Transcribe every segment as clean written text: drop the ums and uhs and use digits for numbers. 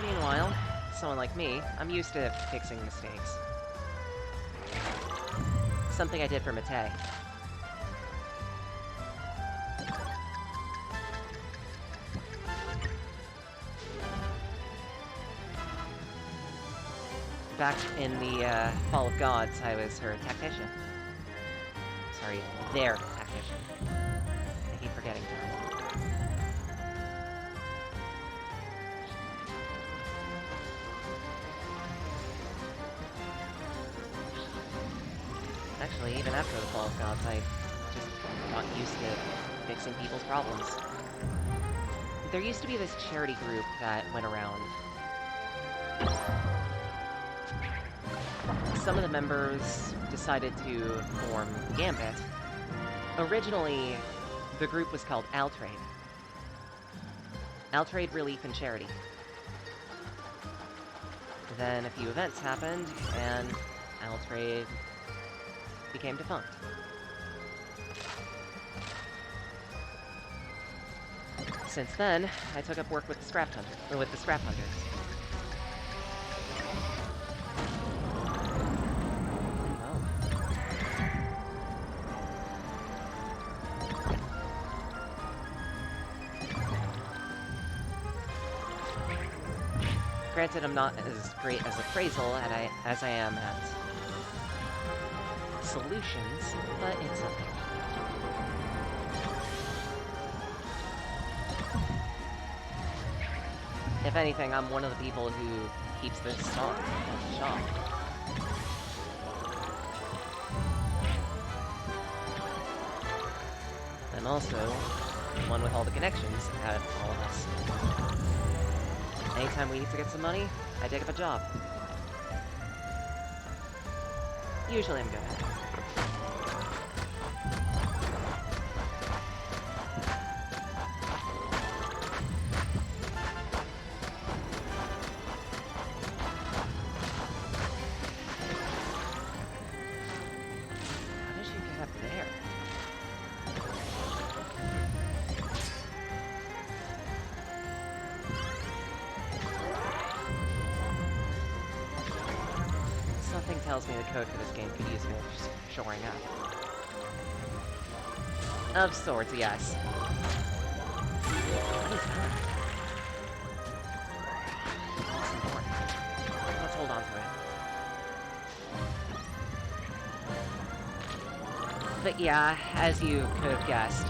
Meanwhile, someone like me, I'm used to fixing mistakes. Something I did for Matei. Back in the Fall of Gods, I was her tactician. Sorry, their tactician. I keep forgetting terms. Actually, even after the Fall of Gods, I just got used to fixing people's problems. There used to be this charity group that went around. Some of the members decided to form Gambit. Originally, the group was called Altrade. Altrade Relief and Charity. Then a few events happened, and Altrade became defunct. Since then, I took up work with the Scrap Hunters. Granted, I'm not as great as appraisal as I am at solutions, but it's something. If anything, I'm one of the people who keeps the stock at the shop. And also, one with all the connections at all of us. Anytime we need to get some money, I take up a job. Usually I'm good at it. How did you get up there? Something tells me the code for this game could use me just shoring up. Of sorts, yes. What is that? That's important. Let's hold on to it. But yeah, as you could have guessed,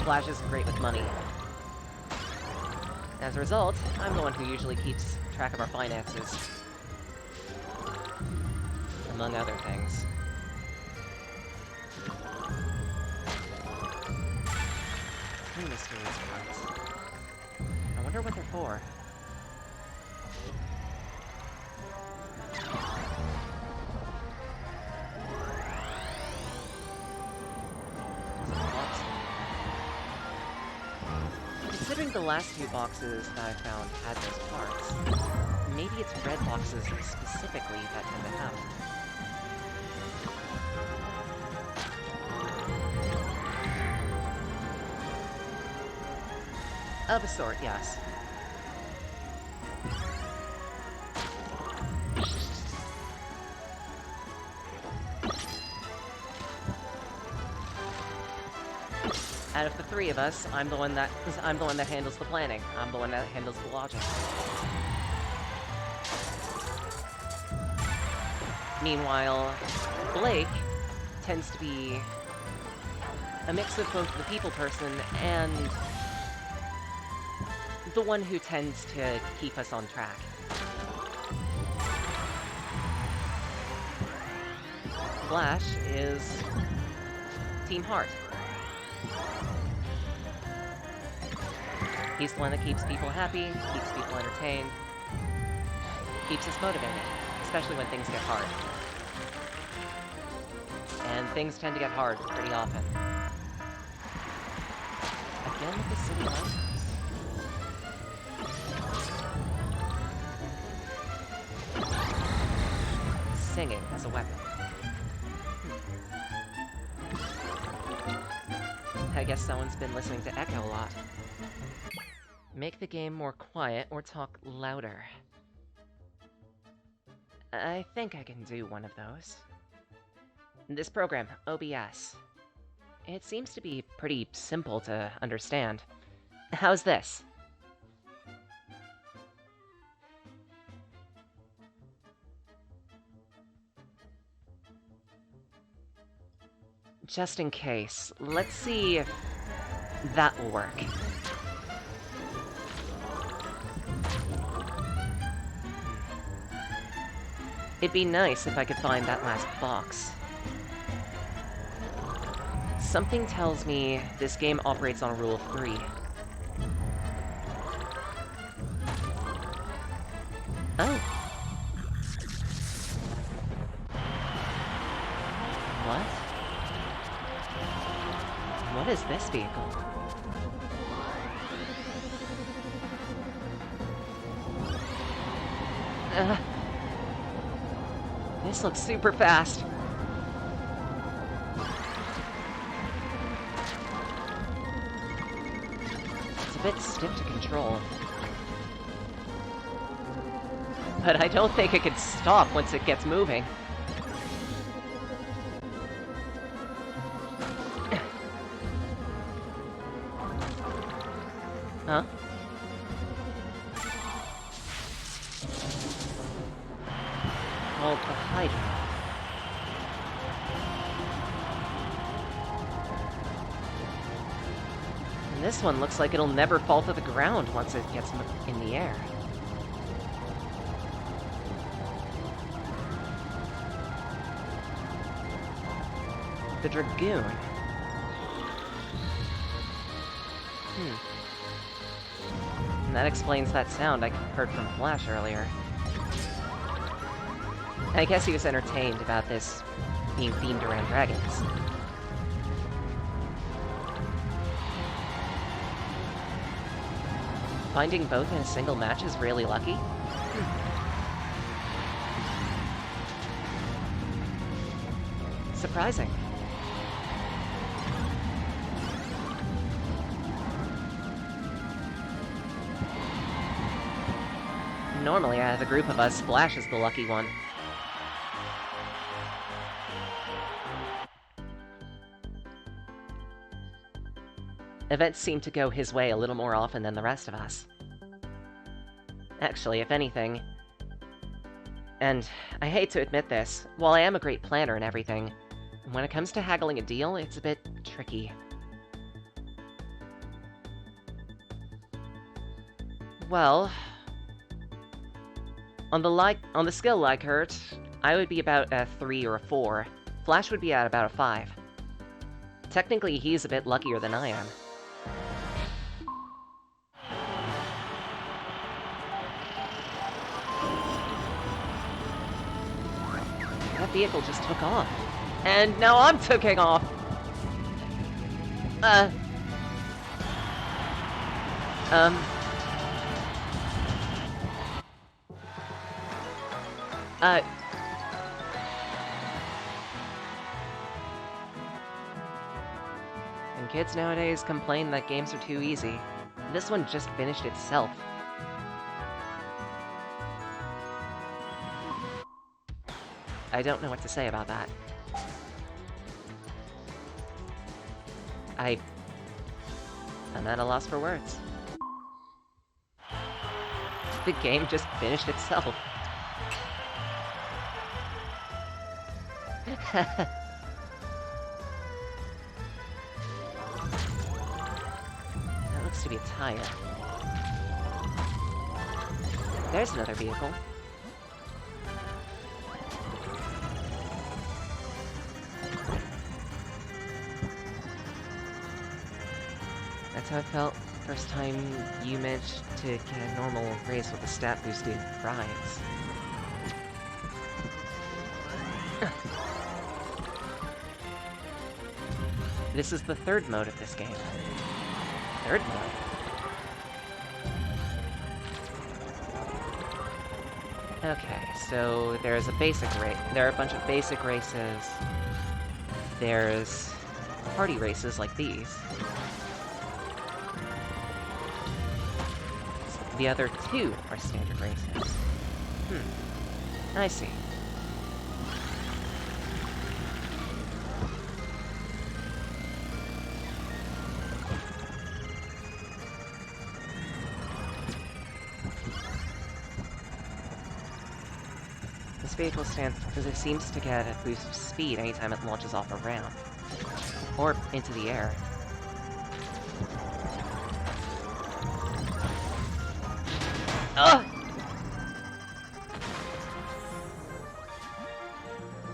Flash is great with money. As a result, I'm the one who usually keeps track of our finances. Among other things. Three mysterious parts. I wonder what they're for. Considering the last two boxes that I found had those parts, maybe it's red boxes specifically that tend to have them. Of a sort, yes. Out of the three of us, I'm the one that handles the planning. I'm the one that handles the logic. Meanwhile, Blake tends to be a mix of both the people person and the one who tends to keep us on track. Flash is Team Heart. He's the one that keeps people happy, keeps people entertained, keeps us motivated, especially when things get hard. And things tend to get hard pretty often. Again with the city lighthouse. Singing as a weapon. I guess someone's been listening to Echo a lot. Make the game more quiet or talk louder. I think I can do one of those. This program, OBS. It seems to be pretty simple to understand. How's this? Just in case, let's see if that will work. It'd be nice if I could find that last box. Something tells me this game operates on a rule of 3. Oh. What? What is this vehicle? This looks super fast. It's a bit stiff to control. But I don't think it can stop once it gets moving. Huh? Called the Hydra. And this one looks like it'll never fall to the ground once it gets in the air. The Dragoon. And that explains that sound I heard from Flash earlier. I guess he was entertained about this being themed around dragons. Finding both in a single match is really lucky. Surprising. Normally, out of the group of us, Splash is the lucky one. Events seem to go his way a little more often than the rest of us. Actually, if anything... And I hate to admit this, while I am a great planner and everything, when it comes to haggling a deal, it's a bit tricky. Well... On the skill like Hurt, I would be about a 3 or a 4. Flash would be at about a 5. Technically, he's a bit luckier than I am. That vehicle just took off. And now I'm taking off! And kids nowadays complain that games are too easy. This one just finished itself. I don't know what to say about that. I'm at a loss for words. The game just finished itself. That looks to be a tire. There's another vehicle. That's how I felt first time you managed to get a normal race with a stat-boosted prize. This is the third mode of this game. Third mode? Okay, so there's a basic race. There are a bunch of basic races. There's party races like these. The other two are standard races. I see. This vehicle seems to get a boost of speed anytime it launches off a ramp. Or into the air. Ugh!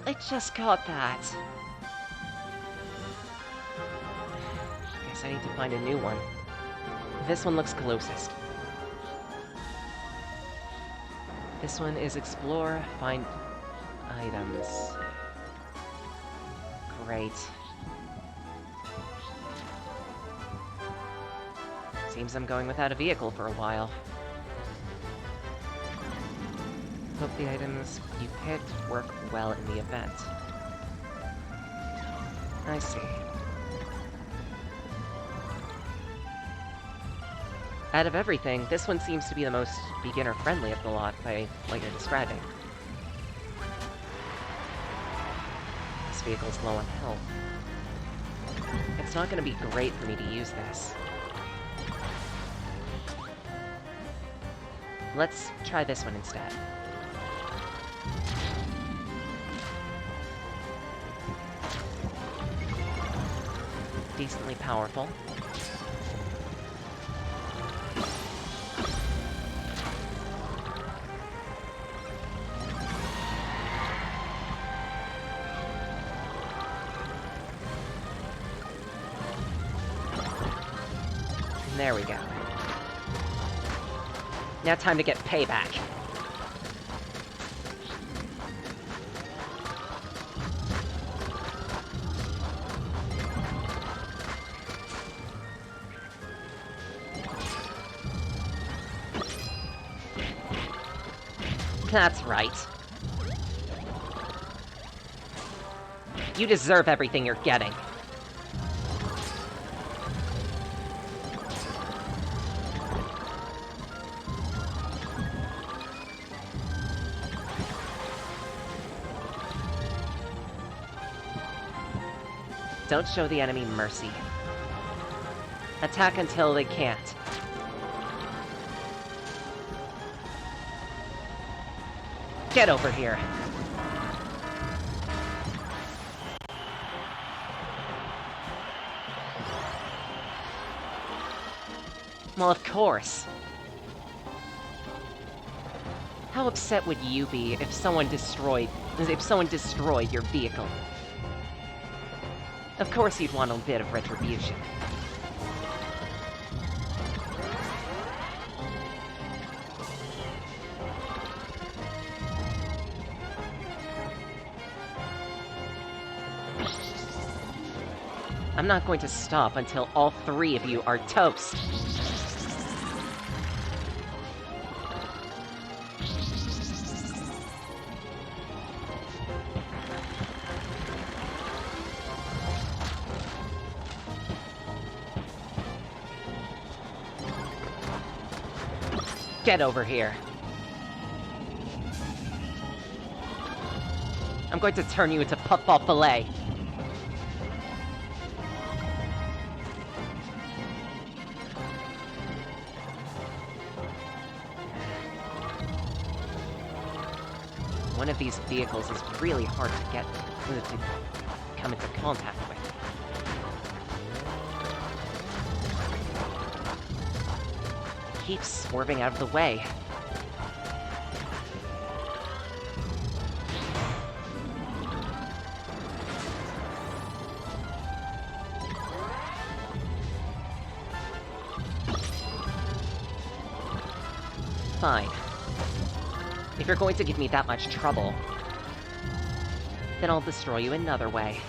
I just got that. Guess I need to find a new one. This one looks closest. This one is explore, find items. Great. Seems I'm going without a vehicle for a while. Hope the items you picked work well in the event. I see. Out of everything, this one seems to be the most beginner-friendly of the lot by what you're describing. This vehicle's low on health. It's not going to be great for me to use this. Let's try this one instead. Decently powerful. There we go. Now time to get payback. That's right. You deserve everything you're getting. Don't show the enemy mercy. Attack until they can't. Get over here. Well, of course. How upset would you be if someone destroyed your vehicle? Of course you'd want a bit of retribution. I'm not going to stop until all three of you are toast. Get over here. I'm going to turn you into puffball fillet. One of these vehicles is really hard to come into contact with. Keeps swerving out of the way. Fine. If you're going to give me that much trouble, then I'll destroy you another way.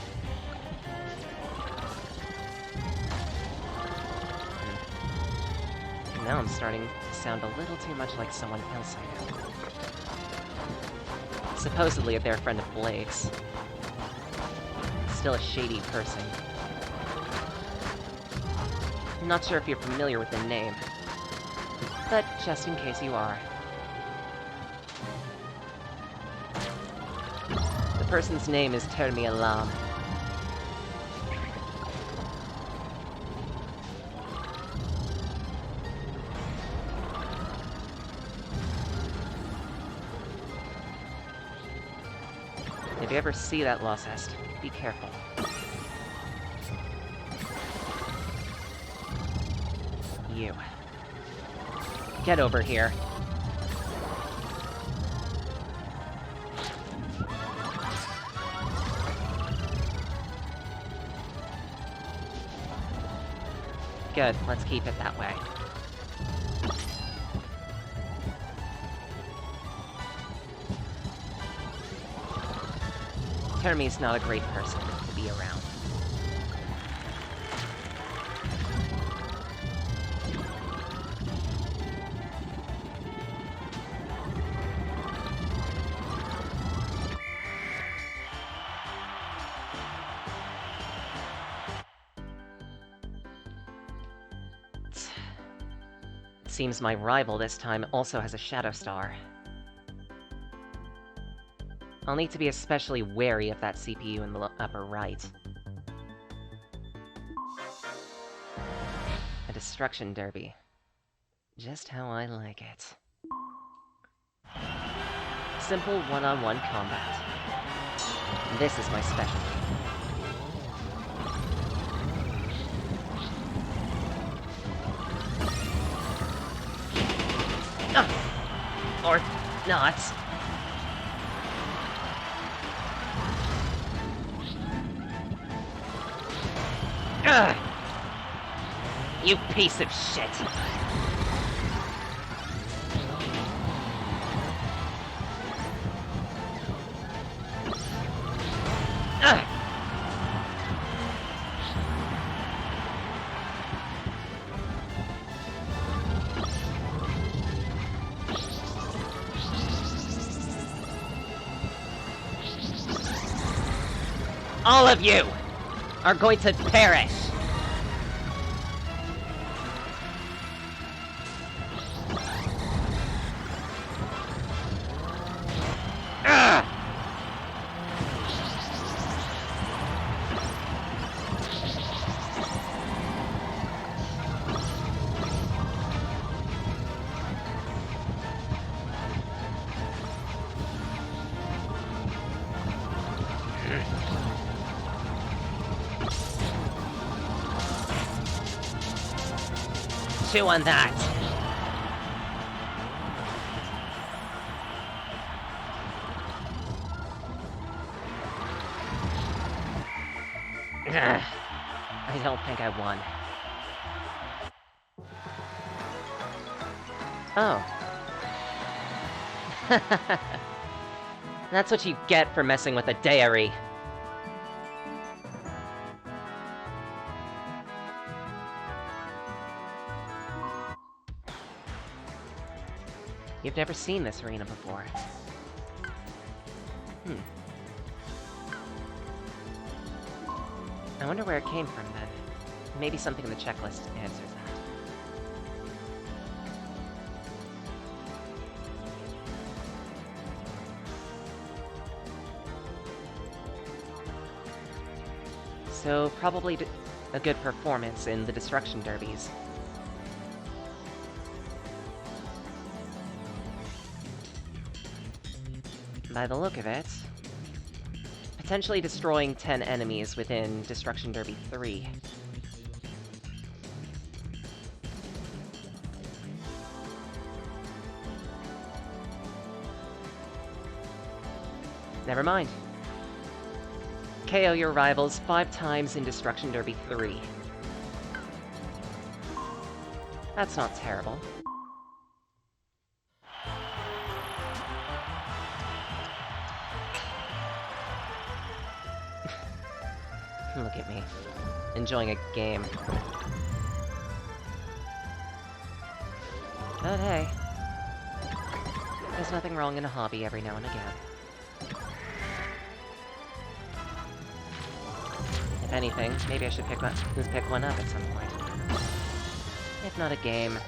Now I'm starting to sound a little too much like someone else I know. Supposedly a bear friend of Blake's. Still a shady person. I'm not sure if you're familiar with the name. But just in case you are. The person's name is Seiliana. If you ever see that Lost, be careful. You. Get over here. Good, let's keep it that way. Termi's not a great person to be around. Seems my rival this time also has a Shadow Star. I'll need to be especially wary of that CPU in the upper right. A Destruction Derby. Just how I like it. Simple one-on-one combat. This is my specialty. Or not. Ugh! You piece of shit! Ugh! All of you are going to perish! Ugh! Chew on that. Ugh. I don't think I won. Oh. That's what you get for messing with a dairy. You've never seen this arena before. I wonder where it came from, then. Maybe something in the checklist answers that. So, probably a good performance in the Destruction Derbies. By the look of it, potentially destroying 10 enemies within Destruction Derby 3. Never mind. KO your rivals 5 times in Destruction Derby 3. That's not terrible. Look at me, enjoying a game. But hey, there's nothing wrong in a hobby every now and again. If anything, maybe I should pick one up at some point. If not a game,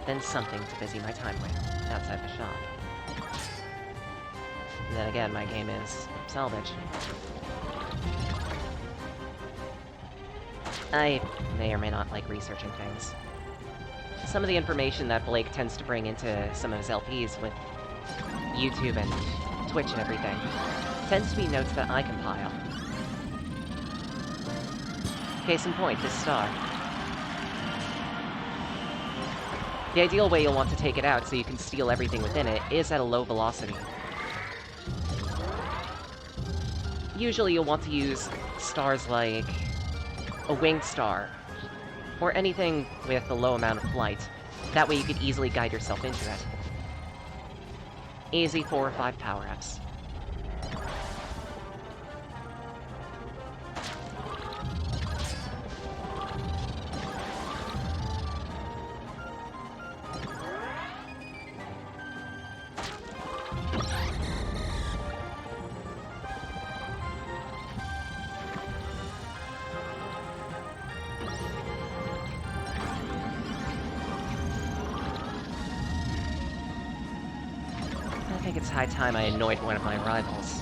than something to busy my time with outside the shop. And then again, my game is salvage. I may or may not like researching things. Some of the information that Blake tends to bring into some of his LPs with YouTube and Twitch and everything tends to be notes that I compile. Case in point, this star. The ideal way you'll want to take it out so you can steal everything within it is at a low velocity. Usually you'll want to use stars like a winged star, or anything with a low amount of flight. That way you could easily guide yourself into it. Easy 4 or 5 power-ups. I think it's high time I annoyed one of my rivals.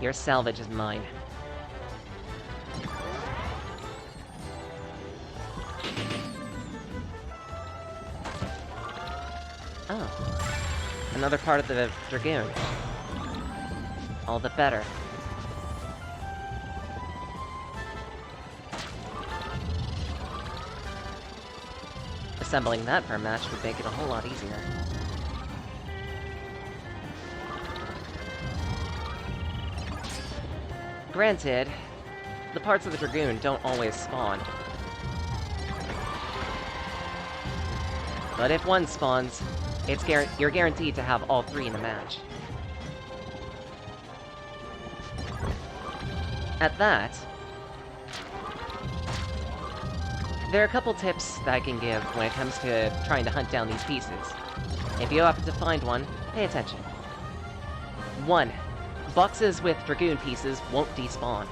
Your salvage is mine. Oh. Another part of the Dragoon. All the better. Assembling that for a match would make it a whole lot easier. Granted, the parts of the Dragoon don't always spawn. But if one spawns, you're guaranteed to have all 3 in a match. At that, there are a couple tips that I can give when it comes to trying to hunt down these pieces. If you happen to find one, pay attention. 1. Boxes with Dragoon pieces won't despawn.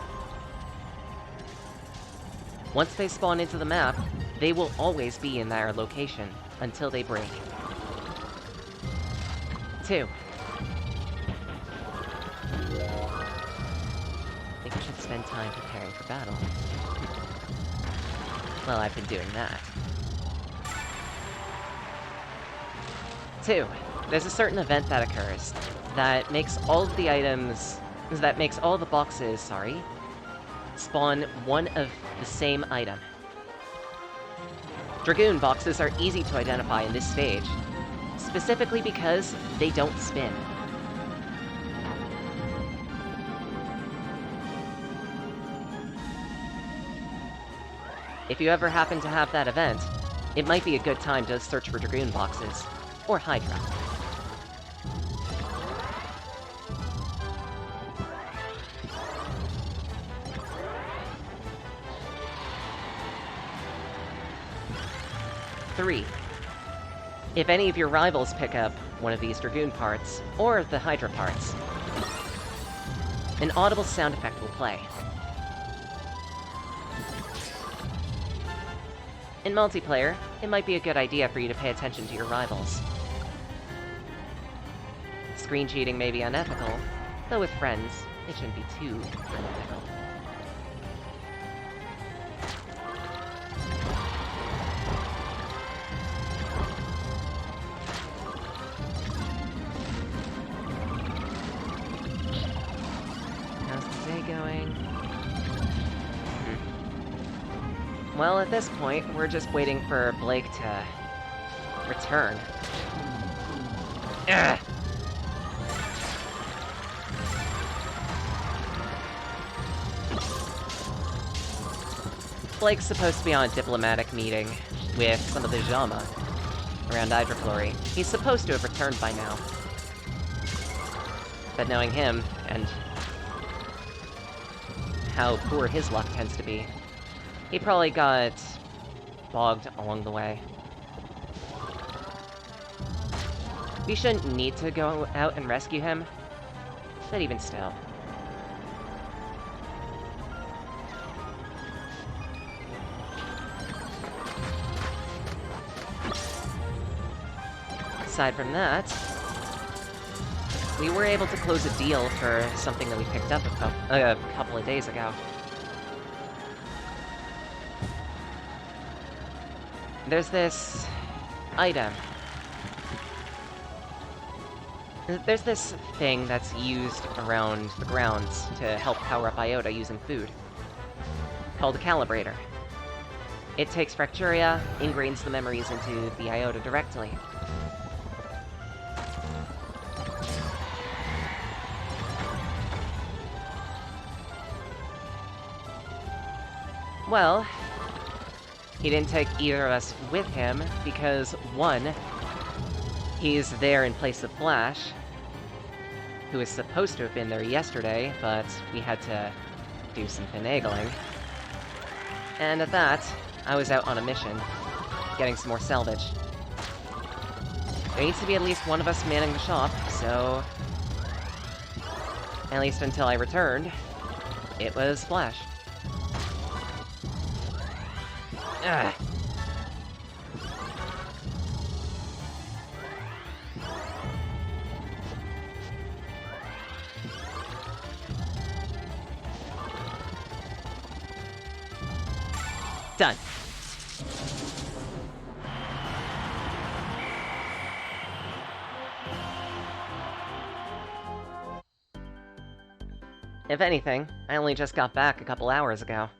Once they spawn into the map, they will always be in their location until they break. 2. I think I should spend time preparing for battle. Well, I've been doing that. 2. There's a certain event that occurs that makes all of the items... that makes all the boxes, spawn one of the same item. Dragoon boxes are easy to identify in this stage, specifically because they don't spin. If you ever happen to have that event, it might be a good time to search for Dragoon boxes, or Hydra. Three. If any of your rivals pick up one of these Dragoon parts, or the Hydra parts, an audible sound effect will play. In multiplayer, it might be a good idea for you to pay attention to your rivals. Screen cheating may be unethical, though with friends, it shouldn't be too unethical. How's the day going? Well, at this point, we're just waiting for Blake to return. Ugh. Blake's supposed to be on a diplomatic meeting with some of the Jama around Hydrochlori. He's supposed to have returned by now. But knowing him, and how poor his luck tends to be, he probably got bogged along the way. We shouldn't need to go out and rescue him, but even still. aside from that, we were able to close a deal for something that we picked up a couple of days ago. There's this item. There's this thing that's used around the grounds to help power up Iota using food, called a calibrator. It takes Fracturia, ingrains the memories into the Iota directly. Well, he didn't take either of us with him because, one, he's there in place of Flash, who was supposed to have been there yesterday, but we had to do some finagling. And at that, I was out on a mission, getting some more salvage. There needs to be at least one of us manning the shop, so... at least until I returned, it was Flash. Ugh. Done. If anything, I only just got back a couple hours ago.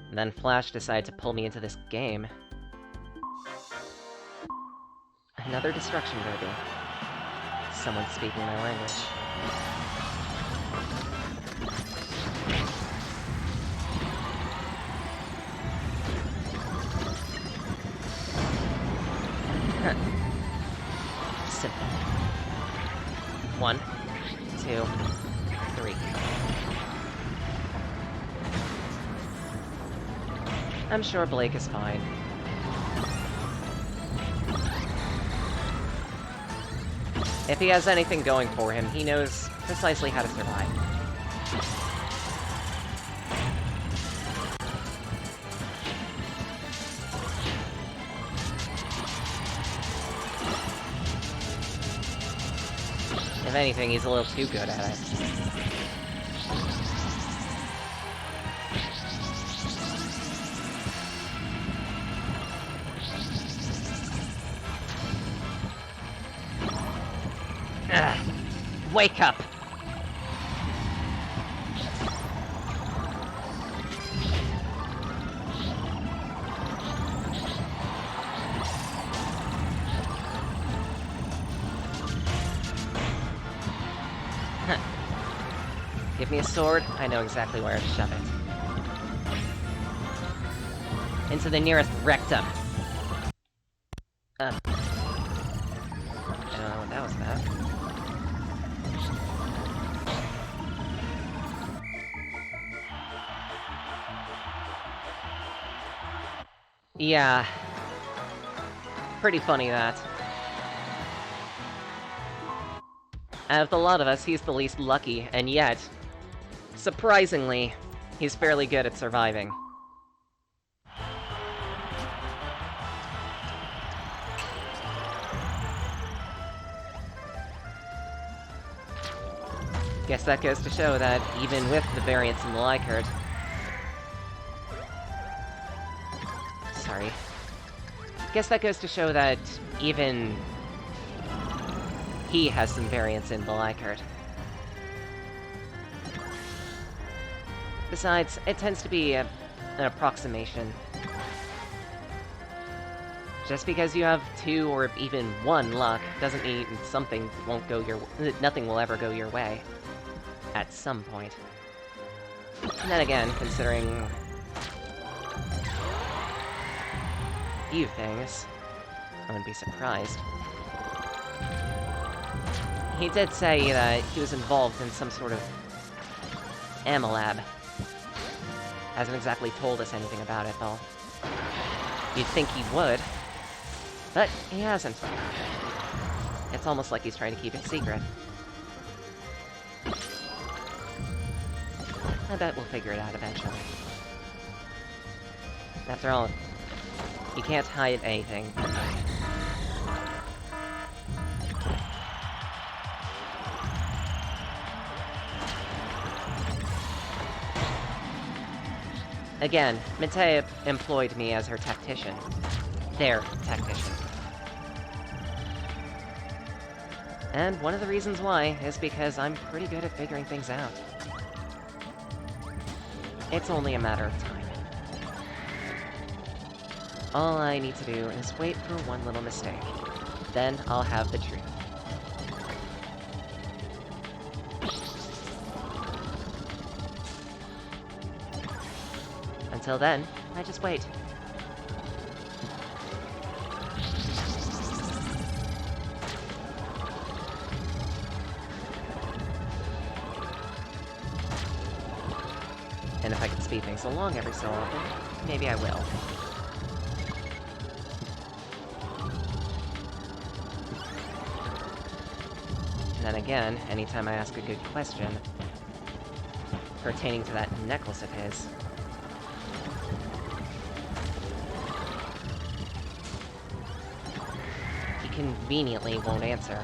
And then Flash decided to pull me into this game. Another destruction derby. Someone speaking my language. Huh. Simple. 1, 2, 3. I'm sure Blake is fine. If he has anything going for him, he knows precisely how to survive. If anything, he's a little too good at it. Ugh. Wake up! Huh. Give me a sword, I know exactly where to shove it. Into the nearest rectum. I don't know what that was about. Yeah. Pretty funny, that. Out of the lot of us, he's the least lucky, and yet, surprisingly, he's fairly good at surviving. Guess that goes to show that, even with the variance in the Likert... Sorry. Guess that goes to show that, even... he has some variance in the Likert. Besides, it tends to be an approximation. Just because you have 2 or even 1 luck doesn't mean something won't go your nothing will ever go your way. At some point. And then again, considering a few things, I wouldn't be surprised. He did say that he was involved in some sort of Amalab. Hasn't exactly told us anything about it, though. You'd think he would, but he hasn't. It's almost like he's trying to keep it secret. I bet we'll figure it out eventually. After all, you can't hide anything. Again, Mitei employed me as her tactician. Their tactician. And one of the reasons why is because I'm pretty good at figuring things out. It's only a matter of time. All I need to do is wait for one little mistake. Then I'll have the truth. Until then, I just wait. And if I can speed things along every so often, maybe I will. And then again, anytime I ask a good question pertaining to that necklace of his, he conveniently won't answer.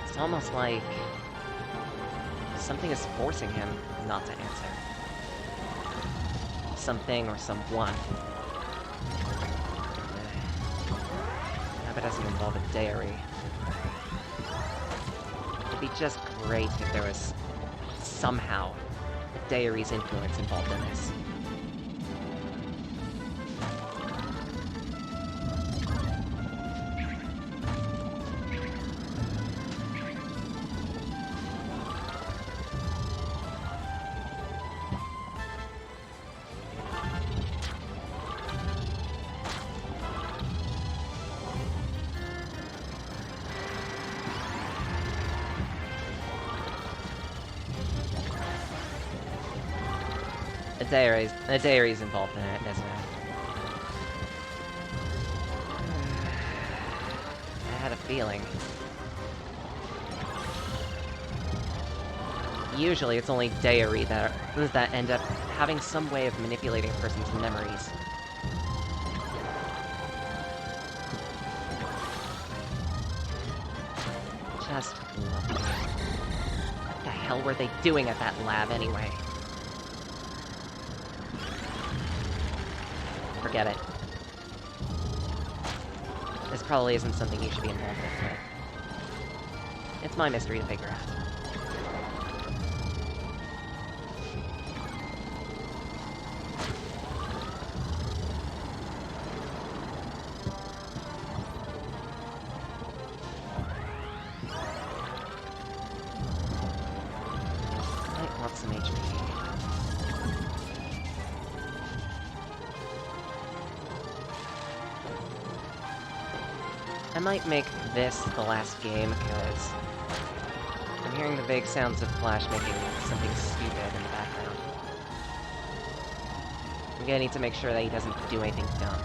It's almost like something is forcing him not to answer. Something or someone. I hope it doesn't involve a dairy. It'd be just great if there was somehow a dairy's influence involved in this. A dairy's involved in it, isn't it? I had a feeling. Usually it's only dairy that end up having some way of manipulating a person's memories. Just look. What the hell were they doing at that lab anyway? Forget it. This probably isn't something you should be involved with, but it's my mystery to figure out. Might want some HP. I might make this the last game, because I'm hearing the vague sounds of Flash making something stupid in the background. I'm gonna need to make sure that he doesn't do anything dumb.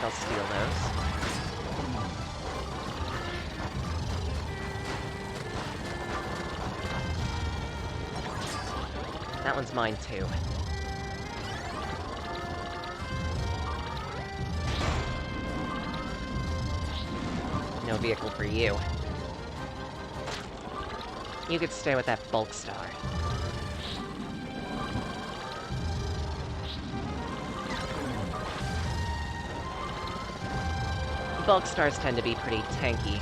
I'll steal those. That one's mine too. No vehicle for you. You could stay with that bulk star. Bulk stars tend to be pretty tanky,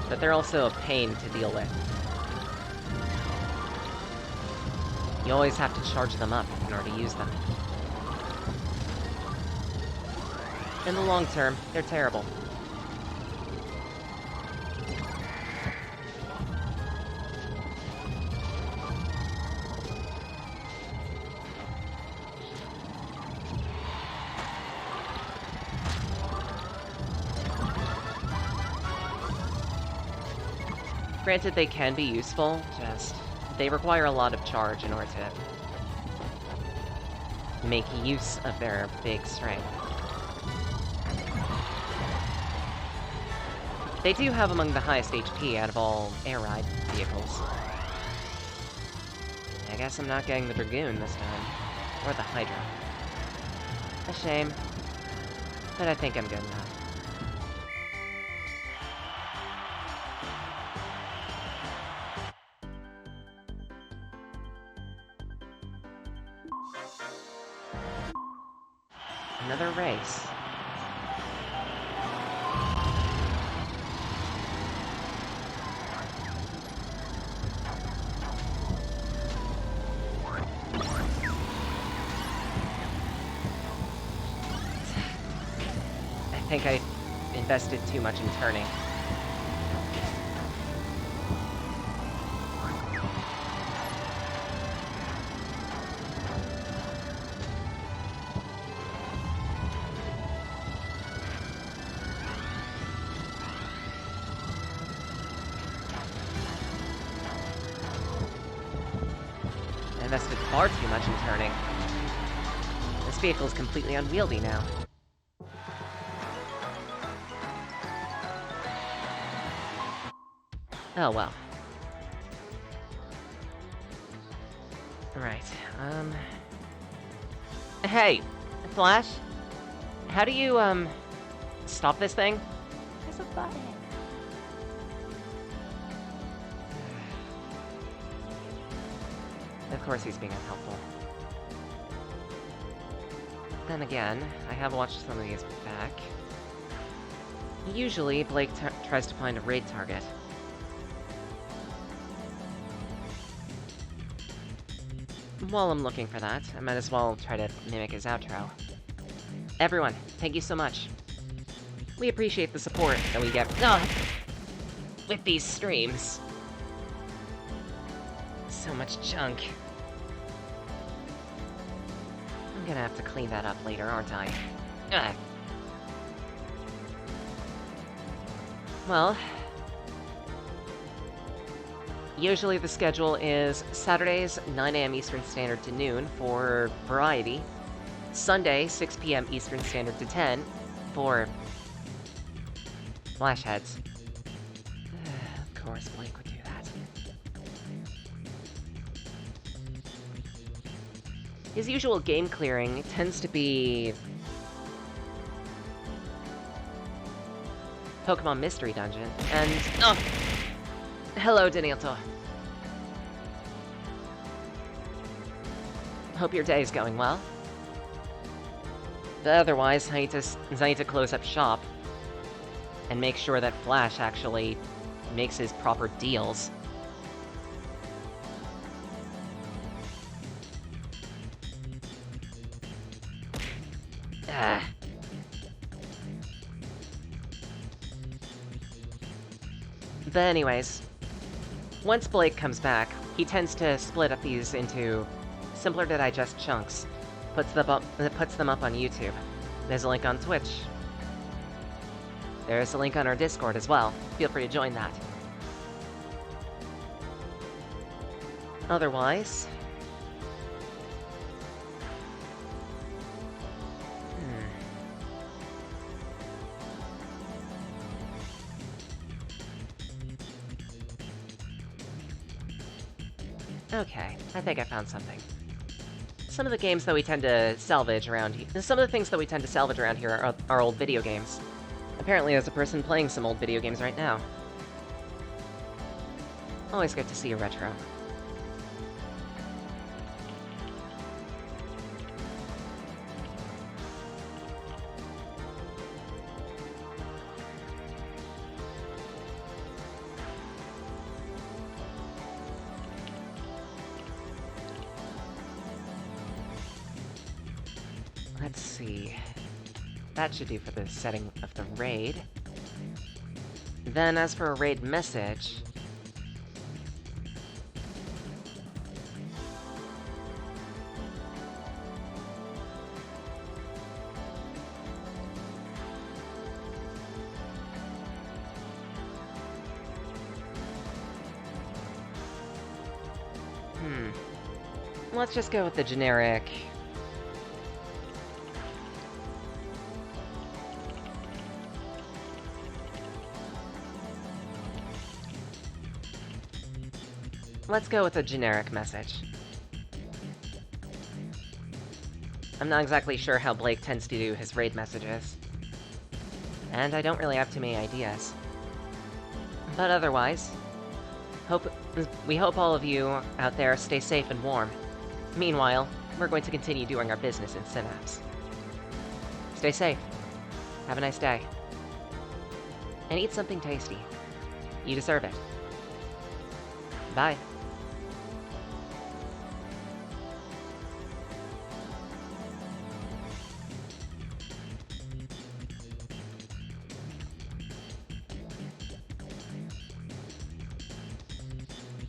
but they're also a pain to deal with. You always have to charge them up in order to use them. In the long term, they're terrible. Granted, they can be useful, just they require a lot of charge in order to make use of their big strength. They do have among the highest HP out of all air ride vehicles. I guess I'm not getting the Dragoon this time. Or the Hydra. A shame. But I think I'm good enough. Another race. I think I invested too much in turning. I invested far too much in turning. This vehicle is completely unwieldy now. Oh well. Right, Hey! Flash? How do you, stop this thing? There's a button. Of course he's being unhelpful. Then again, I have watched some of these back. Usually, Blake tries to find a raid target. While I'm looking for that, I might as well try to mimic his outro. Everyone, thank you so much. We appreciate the support that we get with these streams. So much junk. I'm gonna have to clean that up later, aren't I? Ugh. Well, usually the schedule is Saturdays, 9 AM Eastern Standard to noon for variety. Sunday, 6 PM Eastern Standard to 10 for flash heads. Of course, Blake would do that. His usual game clearing tends to be Pokemon Mystery Dungeon, and hello, Danielto. Hope your day is going well. But otherwise, I need to close up shop and make sure that Flash actually makes his proper deals. But anyways, once Blake comes back, he tends to split up these into simpler to digest chunks, puts them up on YouTube. There's a link on Twitch. There's a link on our Discord as well. Feel free to join that. Otherwise... Okay, I think I found something. Some of the games that we tend to salvage around here... Some of the things that we tend to salvage around here are old video games. Apparently there's a person playing some old video games right now. Always good to see a retro. Let's see. That should do for the setting of the raid. Then, as for a raid message... Let's just go with the generic... Let's go with a generic message. I'm not exactly sure how Blake tends to do his raid messages. And I don't really have too many ideas. But otherwise, we hope all of you out there stay safe and warm. Meanwhile, we're going to continue doing our business in Synapse. Stay safe. Have a nice day. And eat something tasty. You deserve it. Bye.